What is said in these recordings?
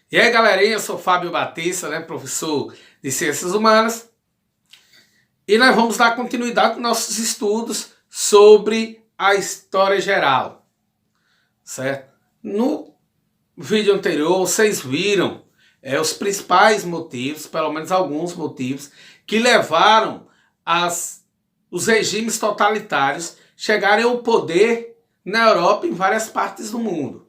E aí, galerinha, eu sou Fábio Batista, né, professor de Ciências Humanas, e nós vamos dar continuidade aos nossos estudos sobre a história geral, certo? No vídeo anterior, vocês viram os principais motivos, pelo menos alguns motivos, que levaram os regimes totalitários chegarem ao poder na Europa e em várias partes do mundo.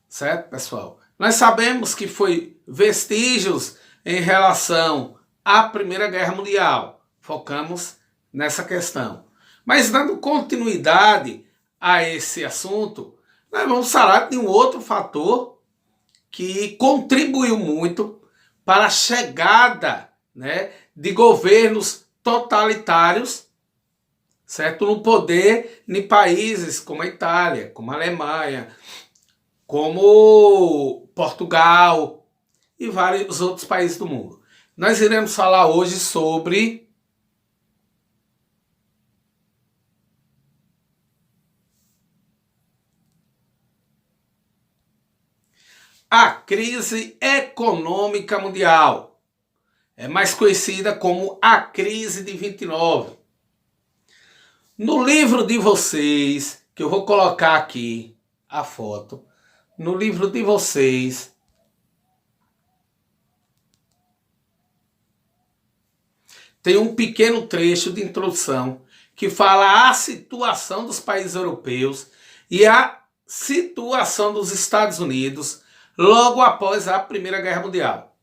Certo, pessoal? Nós sabemos que foi vestígios em relação à Primeira Guerra Mundial. Focamos nessa questão. Mas dando continuidade a esse assunto, nós vamos falar de um outro fator que contribuiu muito para a chegada, né, de governos totalitários, certo, no poder em países como a Itália, como a Alemanha, como Portugal e vários outros países do mundo. Nós iremos falar hoje sobre a crise econômica mundial. É mais conhecida como a crise de 29. No livro de vocês, que eu vou colocar aqui a foto, no livro de vocês, tem um pequeno trecho de introdução que fala a situação dos países europeus e a situação dos Estados Unidos logo após a Primeira Guerra Mundial.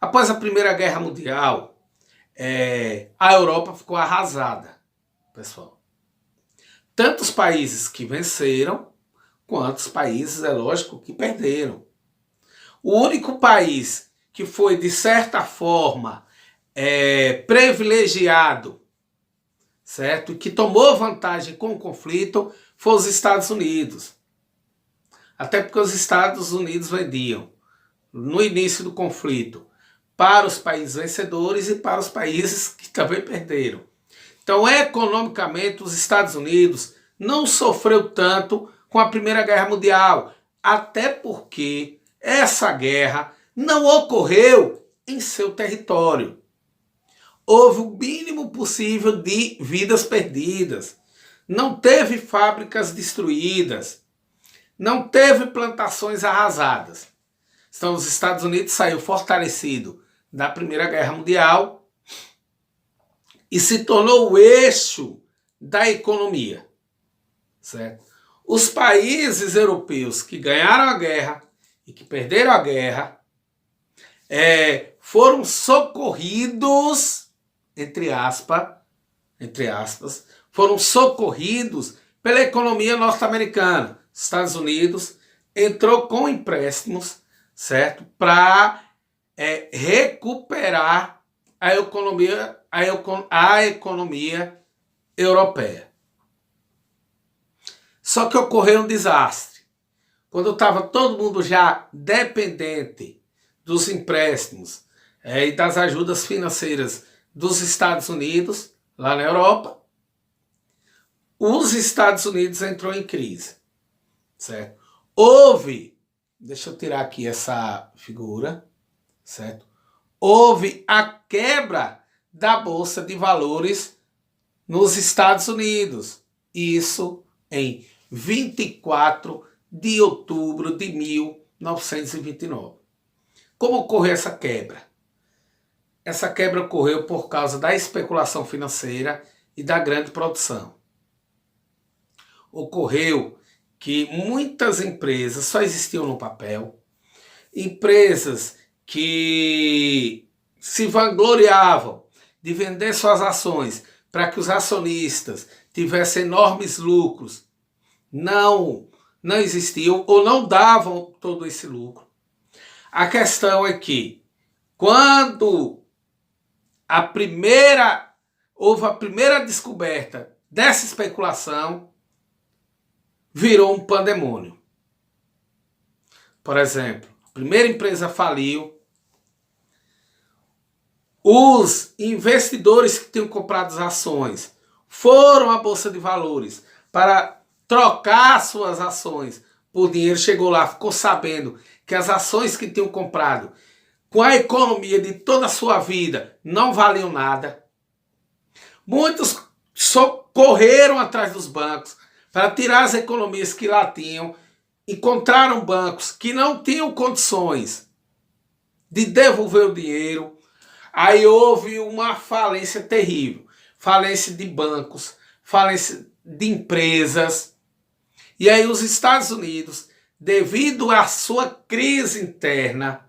Após a Primeira Guerra Mundial, a Europa ficou arrasada, pessoal. Tanto os países que venceram, quanto os países, é lógico, que perderam. O único país que foi, de certa forma, privilegiado, certo? Que tomou vantagem com o conflito foi os Estados Unidos. Até porque os Estados Unidos vendiam, no início do conflito, para os países vencedores e para os países que também perderam. Então, economicamente, os Estados Unidos não sofreu tanto com a Primeira Guerra Mundial, até porque essa guerra não ocorreu em seu território. Houve o mínimo possível de vidas perdidas. Não teve fábricas destruídas. Não teve plantações arrasadas. Então, os Estados Unidos saiu fortalecido da Primeira Guerra Mundial e se tornou o eixo da economia. Certo? Os países europeus que ganharam a guerra e que perderam a guerra foram socorridos, entre aspas, foram socorridos pela economia norte-americana. Estados Unidos entrou com empréstimos, certo, para recuperar a economia europeia. Só que ocorreu um desastre. Quando estava todo mundo já dependente dos empréstimos e das ajudas financeiras dos Estados Unidos, lá na Europa, os Estados Unidos entrou em crise. Certo? Deixa eu tirar aqui essa figura, certo? Houve a quebra da Bolsa de Valores nos Estados Unidos. Isso em 24 de outubro de 1929. Como ocorreu essa quebra? Essa quebra ocorreu por causa da especulação financeira e da grande produção. Ocorreu que muitas empresas só existiam no papel, empresas que se vangloriavam de vender suas ações para que os acionistas tivessem enormes lucros, não existiam ou não davam todo esse lucro. A questão é que quando houve a primeira descoberta dessa especulação, virou um pandemônio. Por exemplo, a primeira empresa faliu, os investidores que tinham comprado as ações foram à Bolsa de Valores para trocar suas ações por dinheiro, chegou lá, ficou sabendo que as ações que tinham comprado com a economia de toda a sua vida não valiam nada. Muitos correram atrás dos bancos para tirar as economias que lá tinham, encontraram bancos que não tinham condições de devolver o dinheiro. Aí houve uma falência terrível, falência de bancos, falência de empresas. E aí os Estados Unidos, devido à sua crise interna,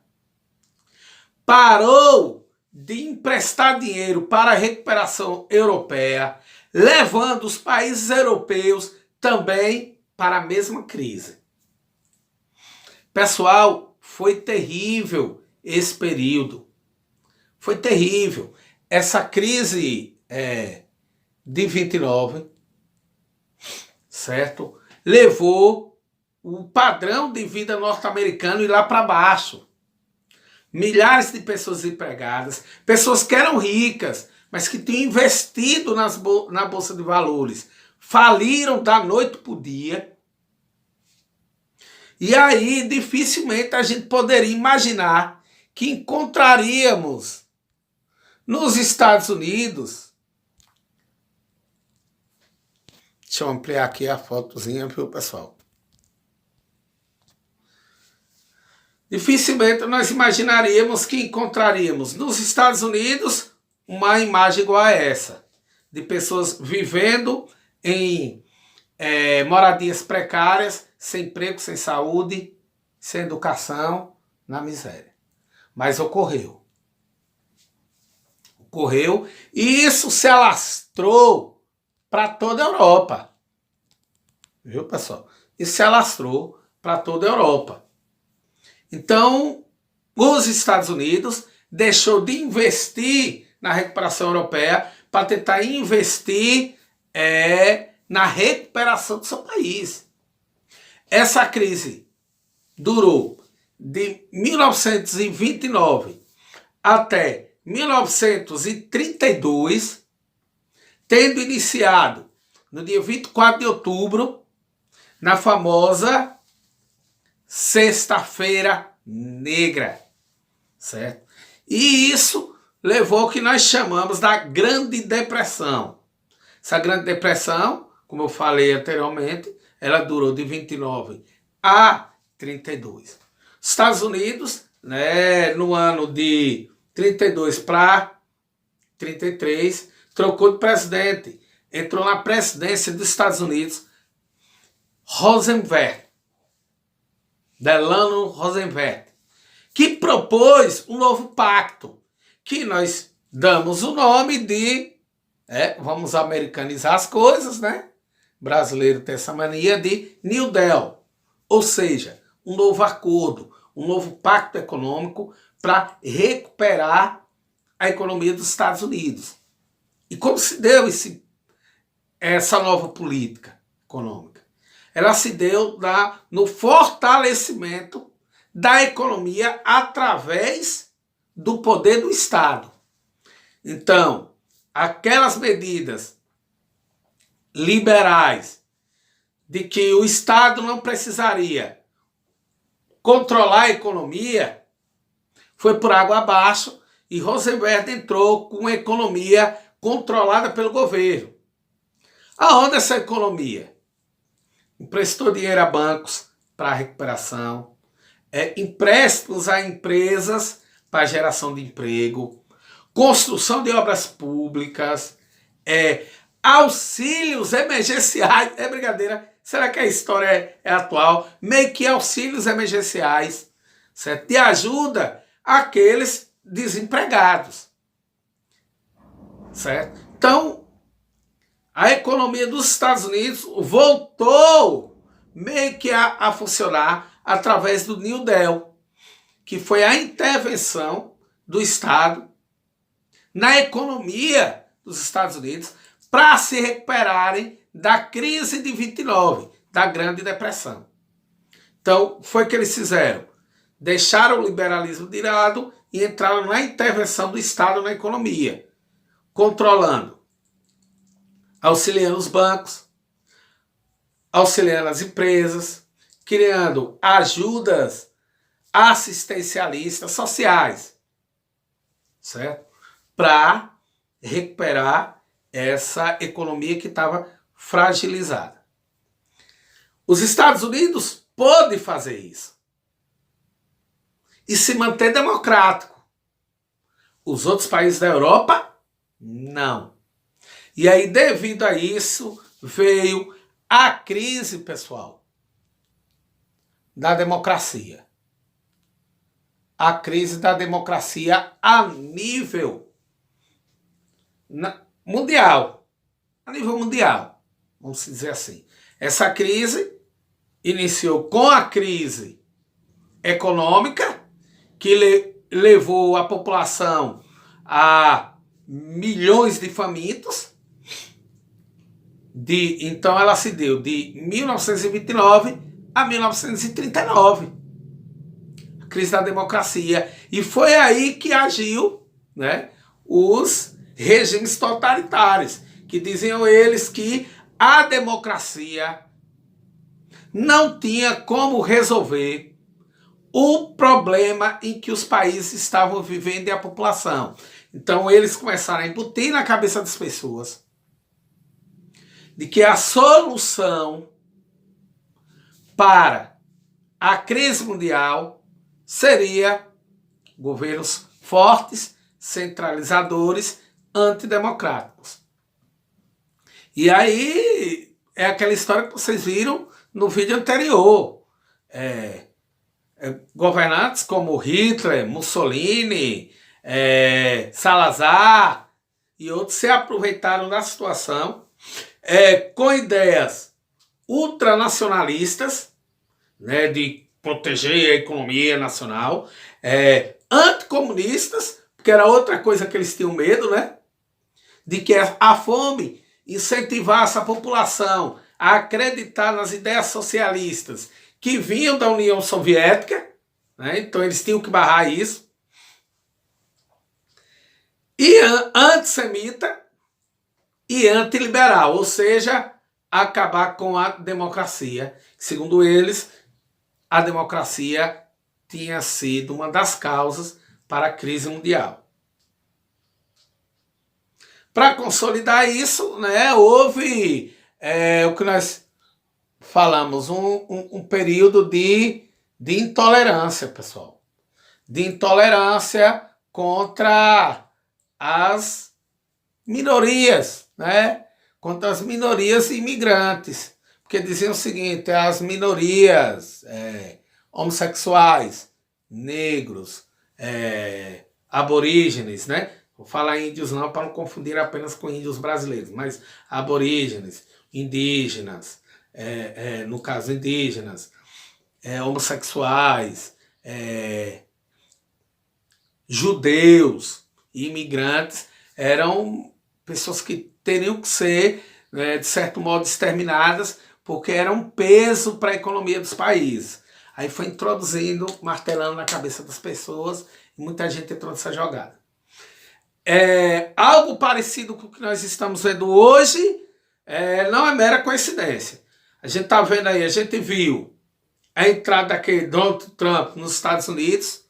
parou de emprestar dinheiro para a recuperação europeia, levando os países europeus também para a mesma crise. Pessoal, foi terrível esse período. Foi terrível. Essa crise de 29, certo? Levou o padrão de vida norte-americano ir lá para baixo. Milhares de pessoas empregadas, pessoas que eram ricas, mas que tinham investido na Bolsa de Valores, faliram da noite para o dia. E aí, dificilmente a gente poderia imaginar que encontraríamos nos Estados Unidos. Deixa eu ampliar aqui a fotozinha, viu, pessoal? Dificilmente nós imaginaríamos que encontraríamos nos Estados Unidos uma imagem igual a essa, de pessoas vivendo em moradias precárias, sem emprego, sem saúde, sem educação, na miséria. Mas ocorreu. Ocorreu e isso se alastrou para toda a Europa. Viu, pessoal? Isso se alastrou para toda a Europa. Então, os Estados Unidos deixou de investir na recuperação europeia para tentar investir na recuperação do seu país. Essa crise durou de 1929 até 1932, tendo iniciado no dia 24 de outubro, na famosa Sexta-feira Negra, certo? E isso levou ao que nós chamamos da Grande Depressão. Essa Grande Depressão, como eu falei anteriormente, ela durou de 29 a 32. Estados Unidos, né, no ano de 32 para 33, trocou de presidente. Entrou na presidência dos Estados Unidos Delano Roosevelt, que propôs um novo pacto, que nós damos o nome de, vamos americanizar as coisas, né? O brasileiro tem essa mania de New Deal, ou seja, um novo acordo, um novo pacto econômico para recuperar a economia dos Estados Unidos. E como se deu essa nova política econômica? Ela se deu no fortalecimento da economia através do poder do Estado. Então, aquelas medidas liberais de que o Estado não precisaria controlar a economia foi por água abaixo e Roosevelt entrou com uma economia controlada pelo governo. Aonde essa economia? Emprestou dinheiro a bancos para a recuperação, empréstimos a empresas para a geração de emprego, construção de obras públicas, auxílios emergenciais. É brincadeira? Será que a história é atual? Meio que auxílios emergenciais, certo? De ajuda àqueles desempregados, certo? Então, a economia dos Estados Unidos voltou meio que a funcionar através do New Deal, que foi a intervenção do Estado na economia dos Estados Unidos para se recuperarem da crise de 29, da Grande Depressão. Então, foi o que eles fizeram. Deixaram o liberalismo de lado e entraram na intervenção do Estado na economia, controlando, auxiliando os bancos, auxiliando as empresas, criando ajudas assistencialistas sociais, certo? Para recuperar essa economia que estava fragilizada. Os Estados Unidos podem fazer isso e se manter democrático. Os outros países da Europa, não. E aí, devido a isso, veio a crise, pessoal, da democracia. A crise da democracia a nível mundial. A nível mundial, vamos dizer assim. Essa crise iniciou com a crise econômica, que levou a população a milhões de famintos. Então ela se deu de 1929 a 1939. A crise da democracia. E foi aí que agiu, né, os regimes totalitários, que diziam eles que a democracia não tinha como resolver o problema em que os países estavam vivendo e a população. Então eles começaram a embutir na cabeça das pessoas de que a solução para a crise mundial seria governos fortes, centralizadores, antidemocráticos. E aí é aquela história que vocês viram no vídeo anterior. Governantes como Hitler, Mussolini, Salazar e outros se aproveitaram da situação com ideias ultranacionalistas, né, de proteger a economia nacional, anticomunistas, porque era outra coisa que eles tinham medo, né, de que a fome incentivasse a população a acreditar nas ideias socialistas que vinham da União Soviética, né, então eles tinham que barrar isso. E antissemita e antiliberal, ou seja, acabar com a democracia. Segundo eles, a democracia tinha sido uma das causas para a crise mundial. Para consolidar isso, né, houve o que nós falamos, um período de intolerância, pessoal. De intolerância contra as minorias, né? Contra as minorias imigrantes. Porque diziam o seguinte, as minorias homossexuais, negros, aborígenes, né? Vou falar índios não para não confundir apenas com índios brasileiros, mas aborígenes, indígenas, no caso indígenas, homossexuais, judeus e imigrantes eram pessoas que teriam que ser, de certo modo, exterminadas, porque eram um peso para a economia dos países. Aí foi introduzindo, martelando na cabeça das pessoas, e muita gente entrou nessa jogada. Algo parecido com o que nós estamos vendo hoje, não é mera coincidência. A gente está vendo aí, a gente viu a entrada daquele Donald Trump nos Estados Unidos,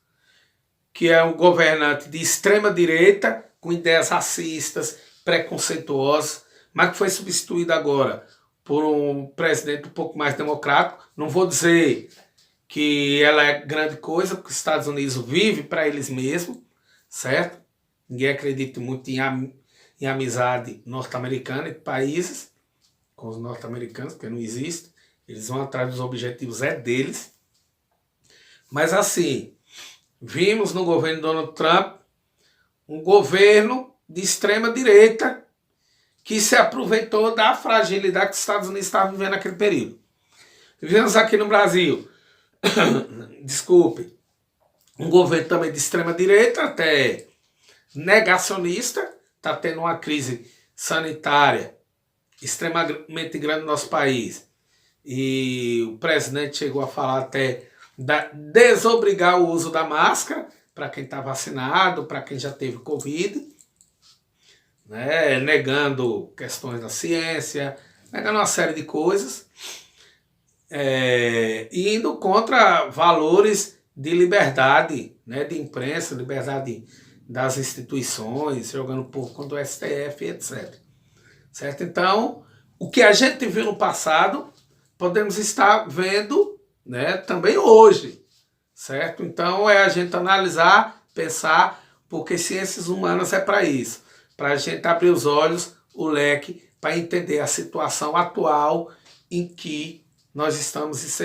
que é um governante de extrema direita, com ideias racistas, preconceituosas, mas que foi substituído agora por um presidente um pouco mais democrático. Não vou dizer que ela é grande coisa, porque os Estados Unidos vivem para eles mesmos, certo? Ninguém acredita muito em amizade norte-americana entre países, com os norte-americanos, porque não existe. Eles vão atrás dos objetivos deles. Mas assim, vimos no governo Donald Trump um governo de extrema direita que se aproveitou da fragilidade que os Estados Unidos estavam vivendo naquele período. Vivemos aqui no Brasil, desculpe, um governo também de extrema direita, até negacionista, está tendo uma crise sanitária extremamente grande no nosso país. E o presidente chegou a falar até desobrigar o uso da máscara para quem está vacinado, para quem já teve Covid, né? Negando questões da ciência, negando uma série de coisas. indo contra valores de liberdade, né, de imprensa, liberdade das instituições, jogando por contra o STF, etc. Certo? Então, o que a gente viu no passado, podemos estar vendo, né, também hoje. Certo? Então, é a gente analisar, pensar, porque ciências humanas é para isso, para a gente abrir os olhos, o leque, para entender a situação atual em que nós estamos inseridos.